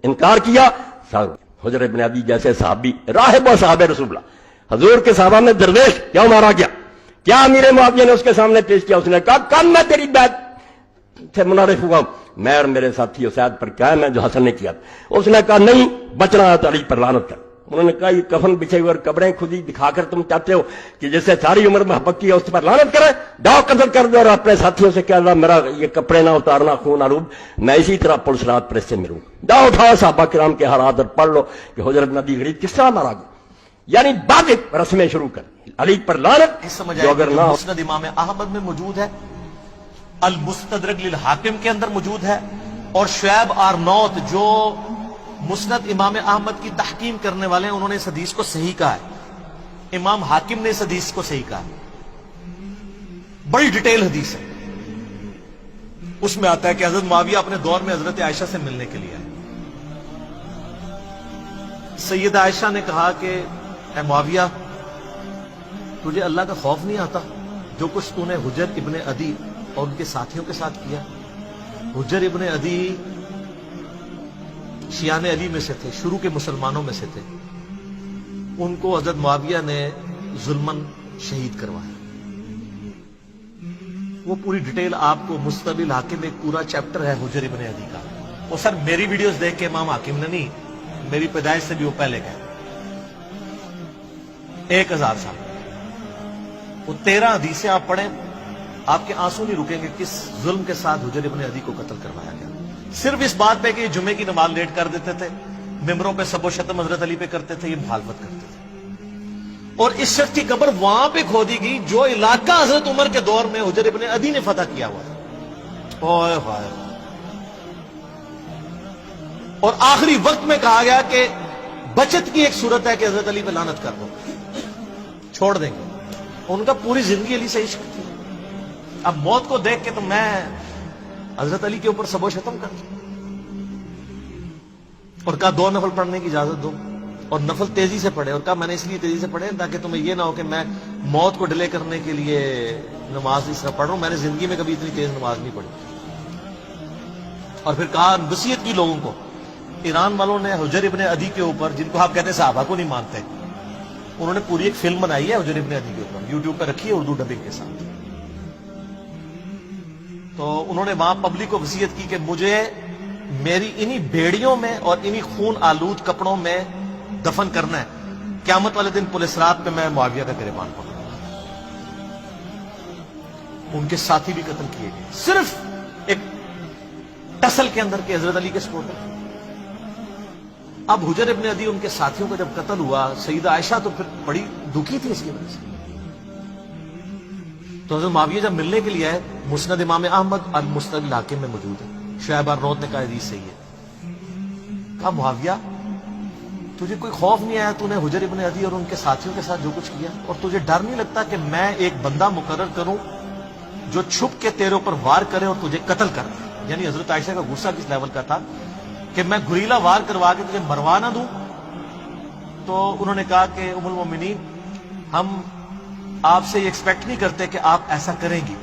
انکار کیا. حجر ابن عدی جیسے صحابی راہب و صحابہ رسول اللہ حضور کے صحابہ میں درویش کیوں مارا گیا؟ کیا امیر معاویہ نے اس کے سامنے پیش کیا؟ اس نے کہا کم میں تیری بیعت سے منعرف ہوا ہوں، میں اور میرے ساتھی اسید پر کیا ہے میں جو حسن نے کیا. اس نے کہا نہیں بچنا ہے تو علی پر لعنت کر. انہوں نے کہا یہ کفن بچھے ہوئے اور قبریں خودی دکھا کر تم چاہتے ہو کہ جس سے ساری عمر محبت کی ہے اس پر لعنت کرے؟ جاؤ قتل کر دو اور اپنے ساتھیوں سے کہ اللہ میرا یہ کپڑے نہ اتارنا خون آلود، میں اسی طرح پولیس رات پر اس سے ملوں. جاؤ اٹھاؤ صحابہ کرام کے حالات اور پڑھ لو کہ حجر بن عدی غریب کس طرح مارا گیا. یعنی واجب رسمیں شروع کر علی پر لعنت جو اگر نہ مسند امام احمد میں موجود ہے، المستدرک للحاکم کے اندر موجود ہے، اور شعیب آرنوت جو مسند امام احمد کی تحکیم کرنے والے ہیں انہوں نے اس حدیث کو صحیح کہا ہے. امام حاکم نے اس حدیث کو صحیح کہا ہے. بڑی ڈیٹیل حدیث ہے. اس میں آتا ہے کہ حضرت معاویہ اپنے دور میں حضرت عائشہ سے ملنے کے لیے آئے. سیدہ عائشہ نے کہا کہ اے معاویہ تجھے اللہ کا خوف نہیں آتا جو کچھ تو نے حجر ابن عدی اور ان کے ساتھیوں کے ساتھ کیا؟ حجر ابن عدی شیعان علی میں سے تھے، شروع کے مسلمانوں میں سے تھے. ان کو حضرت معاویہ نے ظلمن شہید کروایا. وہ پوری ڈیٹیل آپ کو مستدرک الحاکم میں ایک پورا چیپٹر ہے حجر ابن عدی کا. وہ سر میری ویڈیوز دیکھ کے امام حاکم نے نہیں، میری پیدائش سے بھی وہ پہلے گئے 1000 سال. وہ 13 حدیثیں آپ پڑھیں آپ کے آنسو نہیں رکیں گے کس ظلم کے ساتھ حجر ابن عدی کو قتل کروایا گیا. صرف اس بات پہ کہ یہ جمعے کی نماز لیٹ کر دیتے تھے، ممبروں پہ سب و شتم حضرت علی پہ کرتے تھے، یہ مخالفت کرتے تھے. اور اس شخص کی قبر وہاں پہ کھودی گئی جو علاقہ حضرت عمر کے دور میں حجر ابن عدی نے فتح کیا ہوا تھا. اور آخری وقت میں کہا گیا کہ بچت کی ایک صورت ہے کہ حضرت علی پہ لعنت کر دو، چھوڑ دیں گے. ان کا پوری زندگی علی سے عشق تھی. اب موت کو دیکھ کے تو میں حضرت علی کے اوپر سب و شتم کر دوں. اور کہا 2 نفل پڑھنے کی اجازت دو، اور نفل تیزی سے پڑھے. اور کہا میں نے اس لیے تیزی سے پڑھے تاکہ تمہیں یہ نہ ہو کہ میں موت کو ڈیلے کرنے کے لیے نماز اس طرح پڑھ رہا ہوں. میں نے زندگی میں کبھی اتنی تیز نماز نہیں پڑھی. اور پھر کہا نصیحت کی لوگوں کو. ایران والوں نے حجر ابن عدی کے اوپر، جن کو آپ کہتے ہیں صحابہ کو نہیں مانتے، انہوں نے پوری ایک فلم بنائی ہے حجر ابن عدی کے اوپر، یوٹیوب پہ رکھی ہے اردو ڈبنگ کے ساتھ. تو انہوں نے وہاں پبلک کو وصیت کی کہ مجھے میری انہی بیڑیوں میں اور انہی خون آلود کپڑوں میں دفن کرنا ہے. قیامت والے دن پولیس رات پہ میں معاویہ کا گریبان پکڑوں گا. ان کے ساتھی بھی قتل کیے گئے صرف ایک ٹسل کے اندر کے حضرت علی کے سپورٹ. اب حجر ابن عدی ان کے ساتھیوں کا جب قتل ہوا، سیدہ عائشہ تو پھر بڑی دکھی تھی اس کی وجہ سے. تو حضرت معاویہ جب ملنے کے لیے آئے، مسند امام احمد اور مستدرک الحاکم میں موجود ہے. شعیب آرنوت نے کہا حدیث صحیح ہے. کہا معاویہ تجھے کوئی خوف نہیں آیا؟ تو نے حجر ابن عدی اور ان کے ساتھیوں کے ساتھ جو کچھ کیا، اور تجھے ڈر نہیں لگتا کہ میں ایک بندہ مقرر کروں جو چھپ کے تیرے اوپر وار کرے اور تجھے قتل کر دے؟ یعنی حضرت عائشہ کا غصہ کس لیول کا تھا کہ میں گریلا وار کروا کے تجھے مروا نہ دوں. تو انہوں نے کہا کہ ام المومنین ہم آپ سے یہ ایکسپیکٹ نہیں کرتے کہ آپ ایسا کریں گی،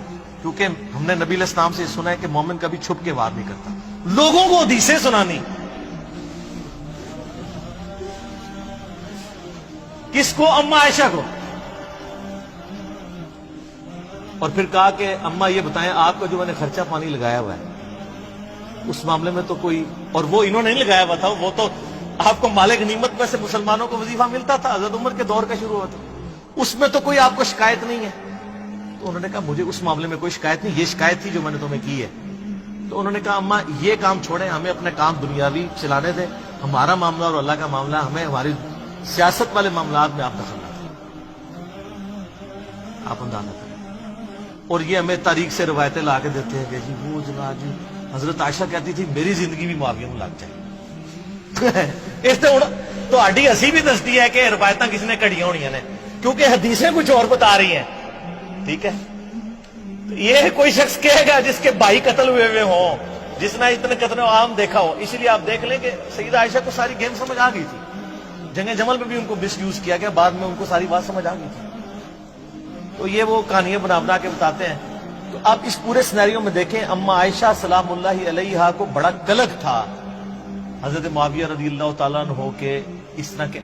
کیونکہ ہم نے نبی علیہ السلام سے سنا ہے کہ مومن کبھی چھپ کے وار نہیں کرتا. لوگوں کو حدیثیں سنانی. کس کو؟ اما عائشہ کو. اور پھر کہا کہ اما یہ بتائیں آپ کا جو میں نے خرچہ پانی لگایا ہوا ہے اس معاملے میں تو کوئی، اور وہ انہوں نے نہیں لگایا ہوا تھا، وہ تو آپ کو مال غنیمت میں سے مسلمانوں کو وظیفہ ملتا تھا، حضرت عمر کے دور کا شروع ہوا تھا، اس میں تو کوئی آپ کو شکایت نہیں ہے. تو انہوں نے کہا مجھے اس معاملے میں کوئی شکایت نہیں، یہ شکایت تھی جو میں نے تمہیں کی ہے. تو انہوں نے کہا اما یہ کام چھوڑیں، ہمیں اپنے کام دنیاوی چلانے دیں، ہمارا معاملہ اور اللہ کا معاملہ، ہمیں ہماری سیاست والے معاملات میں آپ دخل نہ کریں، آپ اندازہ کریں. اور یہ ہمیں تاریخ سے روایتیں لا کے دیتے ہیں کہ جی وہ جناب جی حضرت عائشہ کہتی تھی میری زندگی بھی معاویہ میں لگ جائے. اس سے تو ہڈی ہسی بھی دستی ہے کہ روایتیں کسی نے کڑیاں ہونی نے، کیونکہ حدیثیں کچھ اور بتا رہی ہیں. ٹھیک ہے، یہ کوئی شخص کہے گا جس کے بھائی قتل ہوئے ہوں، جس نے اتنے قتل عام دیکھا ہو. اس لیے آپ دیکھ لیں کہ سیدہ عائشہ کو ساری گیم سمجھ آ گئی تھی. جنگ جمل میں بھی ان کو مس یوز کیا گیا، بعد میں ان کو ساری بات سمجھ آ گئی تھی. تو یہ وہ کہانیاں بنا کے بتاتے ہیں. تو آپ اس پورے سینیریو میں دیکھیں، اما عائشہ سلام اللہ علیہا کو بڑا قلق تھا حضرت معاویہ رضی اللہ تعالیٰ عنہ کے اس طرح کے